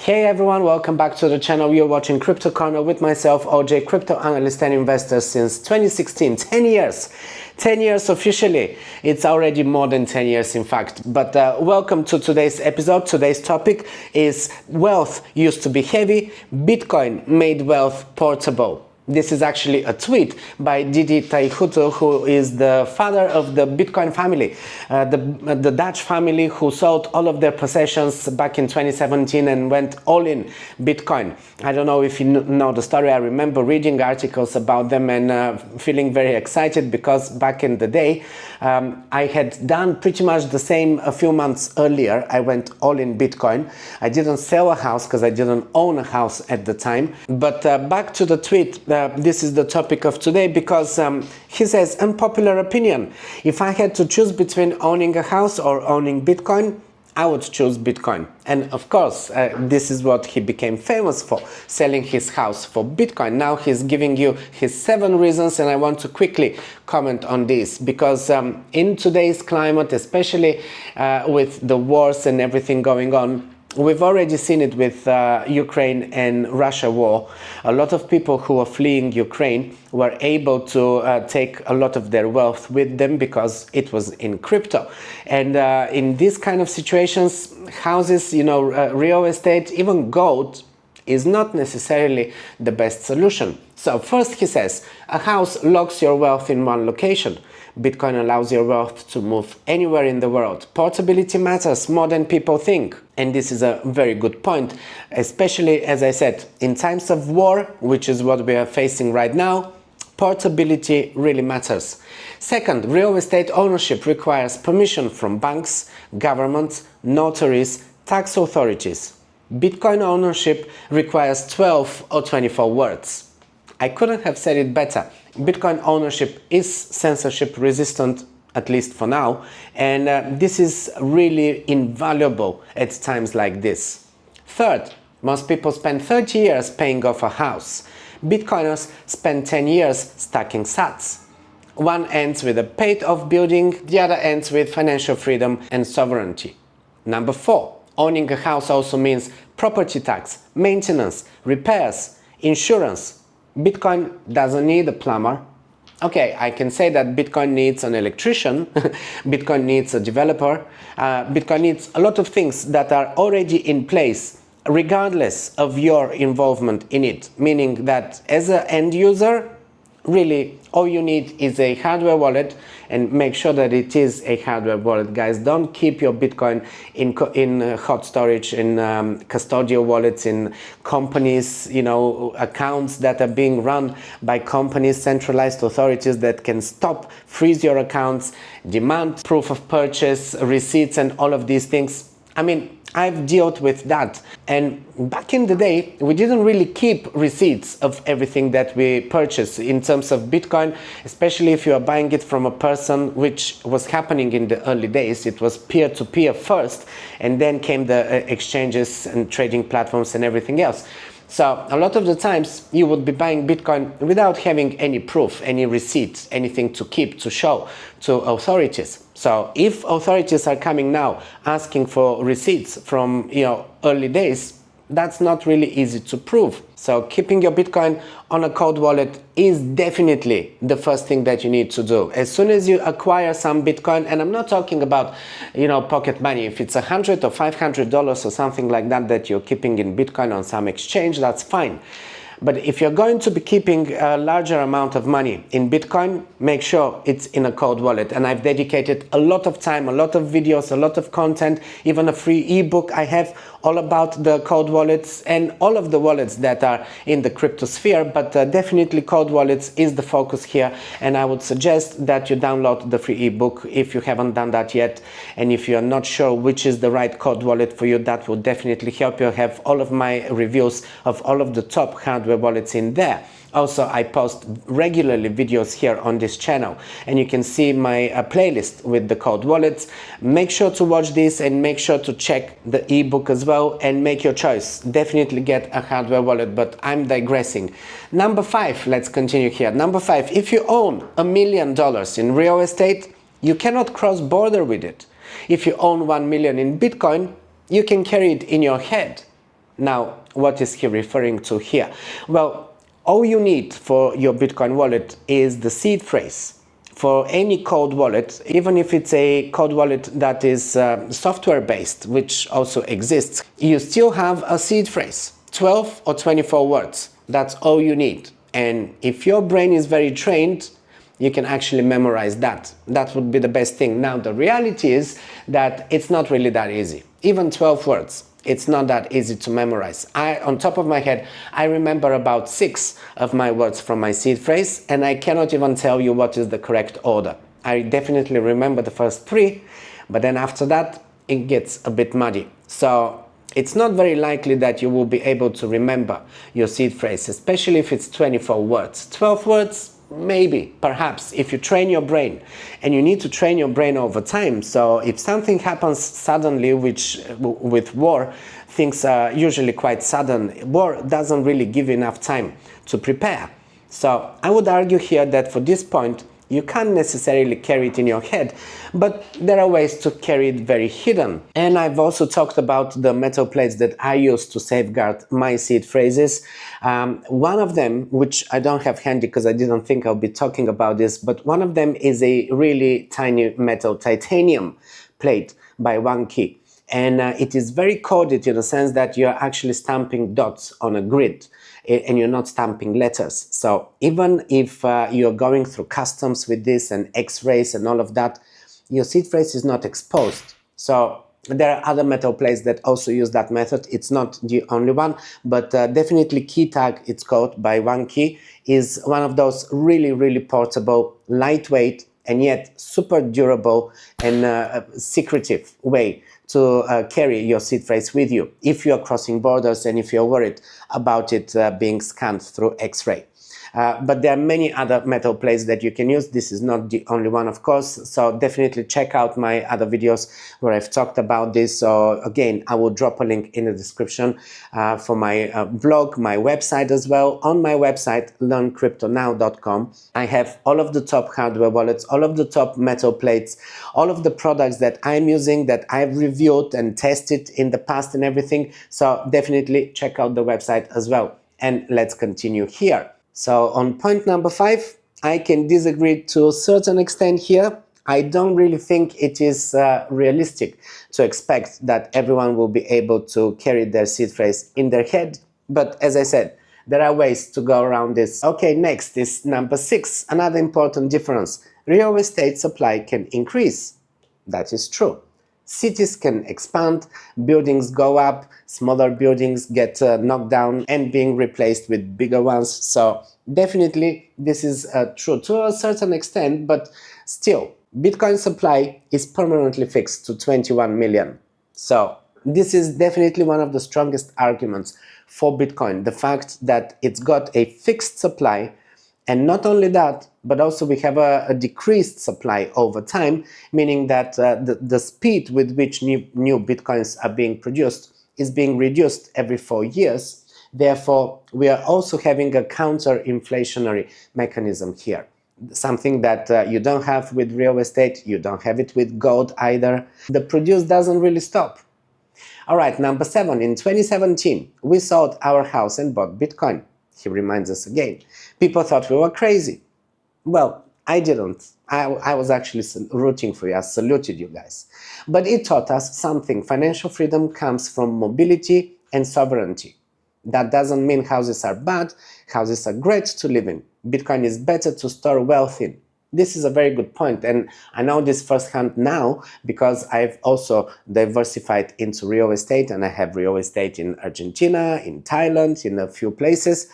Hey everyone, welcome back to the channel. You're watching Crypto Corner with myself, OJ, crypto analyst and investor since 2016. 10 years. 10 years officially. It's already more than 10 years in fact. But welcome to today's episode. Today's topic is wealth used to be heavy, Bitcoin made wealth portable. This is actually a tweet by DYOR, who is the father of the Bitcoin family, the Dutch family who sold all of their possessions back in 2017 and went all in Bitcoin. I don't know if you know the story. I remember reading articles about them and feeling very excited because back in the day, I had done pretty much the same a few months earlier. I went all in Bitcoin. I didn't sell a house because I didn't own a house at the time. But back to the tweet. This is the topic of today because he says, unpopular opinion. If I had to choose between owning a house or owning Bitcoin, I would choose Bitcoin. And of course, this is what he became famous for, selling his house for Bitcoin. Now he's giving you his 7 reasons, and I want to quickly comment on this because in today's climate, especially with the wars and everything going on, we've already seen it with Ukraine and Russia war. A lot of people who are fleeing Ukraine were able to take a lot of their wealth with them because it was in crypto. And in these kind of situations, houses, real estate, even gold is not necessarily the best solution. So first he says, a house locks your wealth in one location. Bitcoin allows your wealth to move anywhere in the world. Portability matters more than people think. And this is a very good point, especially, as I said, in times of war, which is what we are facing right now, portability really matters. Second, real estate ownership requires permission from banks, governments, notaries, tax authorities. Bitcoin ownership requires 12 or 24 words. I couldn't have said it better. Bitcoin ownership is censorship resistant, at least for now, and this is really invaluable at times like this. Third, most people spend 30 years paying off a house. Bitcoiners spend 10 years stacking sats. One ends with a paid-off building, the other ends with financial freedom and sovereignty. Number 4, owning a house also means property tax, maintenance, repairs, insurance. Bitcoin doesn't need a plumber. Okay, I can say that Bitcoin needs an electrician, Bitcoin needs a developer, Bitcoin needs a lot of things that are already in place regardless of your involvement in it. Meaning that as an end user, really all you need is a hardware wallet, and make sure that it is a hardware wallet, guys. Don't keep your Bitcoin in hot storage, in custodial wallets, in companies, accounts that are being run by companies, centralized authorities that can stop, freeze your accounts, demand proof of purchase, receipts, and all of these things. I mean, I've dealt with that, and back in the day we didn't really keep receipts of everything that we purchased in terms of Bitcoin, especially if you are buying it from a person, which was happening in the early days. It was peer-to-peer first, and then came the exchanges and trading platforms and everything else. So a lot of the times you would be buying Bitcoin without having any proof, any receipts, anything to keep, to show to authorities. So if authorities are coming now asking for receipts from early days, that's not really easy to prove. So keeping your Bitcoin on a cold wallet is definitely the first thing that you need to do. As soon as you acquire some Bitcoin, and I'm not talking about, pocket money. If it's $100 or $500 or something like that that you're keeping in Bitcoin on some exchange, that's fine. But if you're going to be keeping a larger amount of money in Bitcoin, make sure it's in a cold wallet. And I've dedicated a lot of time, a lot of videos, a lot of content, even a free ebook I have all about the cold wallets and all of the wallets that are in the crypto sphere. But definitely cold wallets is the focus here. And I would suggest that you download the free ebook if you haven't done that yet. And if you're not sure which is the right cold wallet for you, that will definitely help you. I have all of my reviews of all of the top hardware wallets in there. Also, I post regularly videos here on this channel, and you can see my playlist with the cold wallets. Make sure to watch this and make sure to check the ebook as well and make your choice. Definitely get a hardware wallet, but I'm digressing. Number 5, let's continue here. Number 5, if you own $1 million in real estate, you cannot cross border with it. If you own 1 million in Bitcoin, you can carry it in your head. Now, what is he referring to here? Well, all you need for your Bitcoin wallet is the seed phrase. For any cold wallet, even if it's a cold wallet that is software based, which also exists, you still have a seed phrase, 12 or 24 words. That's all you need. And if your brain is very trained, you can actually memorize that. That would be the best thing. Now, the reality is that it's not really that easy. Even 12 words, it's not that easy to memorize. On top of my head, I remember about 6 of my words from my seed phrase, and I cannot even tell you what is the correct order. I definitely remember the first 3, but then after that, it gets a bit muddy. So it's not very likely that you will be able to remember your seed phrase, especially if it's 24 words. 12 words, maybe, perhaps, if you train your brain. And you need to train your brain over time. So if something happens suddenly, which with war, things are usually quite sudden. War doesn't really give you enough time to prepare. So I would argue here that for this point, you can't necessarily carry it in your head, but there are ways to carry it very hidden. And I've also talked about the metal plates that I use to safeguard my seed phrases. One of them, which I don't have handy because I didn't think I'll be talking about this, but one of them is a really tiny metal titanium plate by 1key. And it is very coded in the sense that you're actually stamping dots on a grid and you're not stamping letters. So even if you're going through customs with this and X-rays and all of that, your seed phrase is not exposed. So there are other metal plates that also use that method. It's not the only one, but definitely key tag, it's called by 1key, is one of those really, really portable, lightweight, and yet super durable and secretive way to carry your seed phrase with you if you're crossing borders and if you're worried about it being scanned through X-ray. But there are many other metal plates that you can use. This is not the only one, of course, so definitely check out my other videos where I've talked about this. So again, I will drop a link in the description for my blog, my website as well. On my website, learncryptonow.com, I have all of the top hardware wallets, all of the top metal plates, all of the products that I'm using, that I've reviewed and tested in the past and everything. So definitely check out the website as well. And let's continue here. So on point number 5, I can disagree to a certain extent here. I don't really think it is realistic to expect that everyone will be able to carry their seed phrase in their head. But as I said, there are ways to go around this. Okay, next is number 6. Another important difference. Real estate supply can increase. That is true. Cities can expand, buildings go up, smaller buildings get knocked down and being replaced with bigger ones. So definitely this is true to a certain extent, but still, Bitcoin supply is permanently fixed to 21 million. So this is definitely one of the strongest arguments for Bitcoin, the fact that it's got a fixed supply. And not only that, but also we have a decreased supply over time, meaning that the speed with which new Bitcoins are being produced is being reduced every 4 years. Therefore, we are also having a counter-inflationary mechanism here. Something that you don't have with real estate, you don't have it with gold either. The produce doesn't really stop. All right, number 7. In 2017, we sold our house and bought Bitcoin. He reminds us again. People thought we were crazy. Well, I didn't. I was actually rooting for you. I saluted you guys. But it taught us something. Financial freedom comes from mobility and sovereignty. That doesn't mean houses are bad. Houses are great to live in. Bitcoin is better to store wealth in. This is a very good point, and I know this firsthand now because I've also diversified into real estate, and I have real estate in Argentina, in Thailand, in a few places.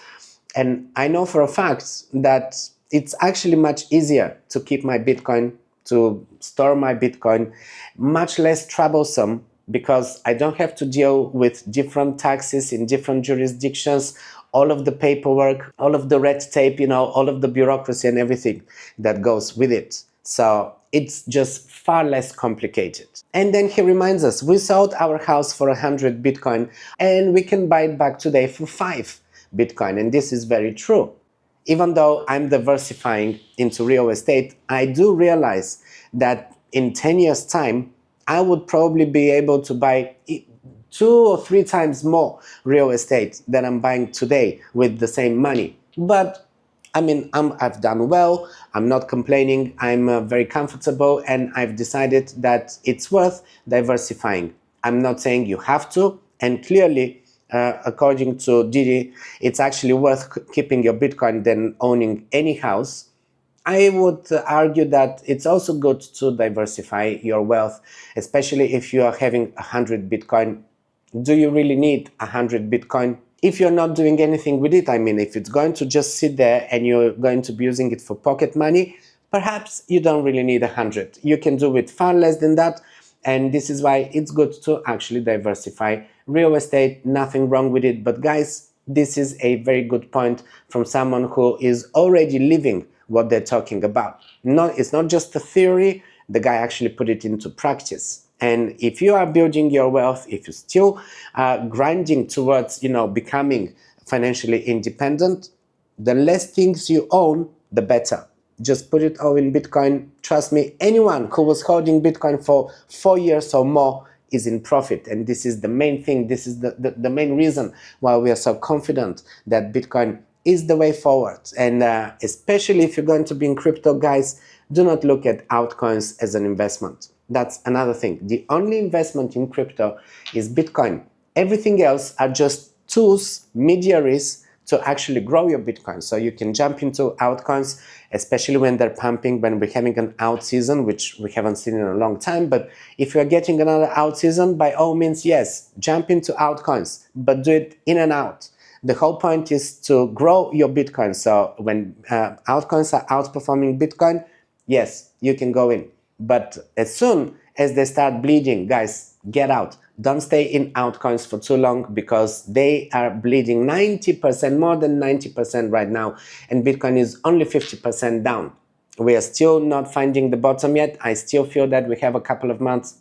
And I know for a fact that it's actually much easier to keep my Bitcoin, to store my Bitcoin, much less troublesome because I don't have to deal with different taxes in different jurisdictions, all of the paperwork, all of the red tape, all of the bureaucracy and everything that goes with it. So it's just far less complicated. And then he reminds us, we sold our house for 100 Bitcoin and we can buy it back today for 5 Bitcoin. And this is very true. Even though I'm diversifying into real estate, I do realize that in 10 years' time, I would probably be able to buy 2 or 3 times more real estate than I'm buying today with the same money. But I mean, I've done well, I'm not complaining, I'm very comfortable, and I've decided that it's worth diversifying. I'm not saying you have to, and clearly, according to Didi, it's actually worth keeping your Bitcoin than owning any house. I would argue that it's also good to diversify your wealth, especially if you are having 100 Bitcoin. Do you really need 100 Bitcoin? If you're not doing anything with it, I mean, if it's going to just sit there and you're going to be using it for pocket money, perhaps you don't really need 100. You can do with far less than that, and this is why it's good to actually diversify real estate. Nothing wrong with it, but guys, this is a very good point from someone who is already living what they're talking about. It's not just a theory, the guy actually put it into practice. And if you are building your wealth, if you're still grinding towards, becoming financially independent, the less things you own, the better. Just put it all in Bitcoin. Trust me, anyone who was holding Bitcoin for 4 years or more is in profit. And this is the main thing. This is the main reason why we are so confident that Bitcoin is the way forward. And especially if you're going to be in crypto, guys, do not look at altcoins as an investment. That's another thing. The only investment in crypto is Bitcoin. Everything else are just tools, mediaries to actually grow your Bitcoin. So you can jump into altcoins, especially when they're pumping, when we're having an out season, which we haven't seen in a long time. But if you're getting another out season, by all means, yes, jump into altcoins, but do it in and out. The whole point is to grow your Bitcoin. So when altcoins are outperforming Bitcoin, yes, you can go in. But as soon as they start bleeding, guys, get out. Don't stay in altcoins for too long, because they are bleeding 90%, more than 90% right now, and Bitcoin is only 50% down. We are still not finding the bottom yet. I still feel that we have a couple of months,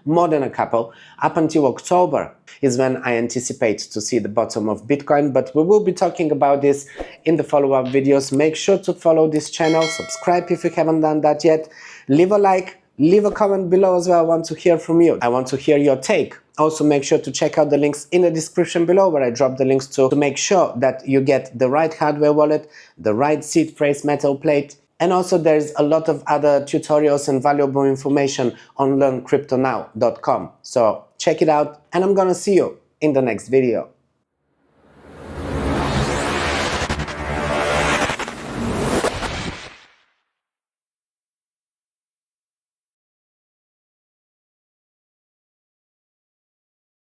more than a couple, up until October is when I anticipate to see the bottom of Bitcoin, but we will be talking about this in the follow-up videos. Make sure to follow this channel, subscribe if you haven't done that yet, leave a like, leave a comment below as well. I want to hear from you. I want to hear your take. Also, make sure to check out the links in the description below, where I drop the links to make sure that you get the right hardware wallet, the right seed phrase metal plate, and also there's a lot of other tutorials and valuable information on learncryptonow.com. So check it out, and I'm gonna see you in the next video.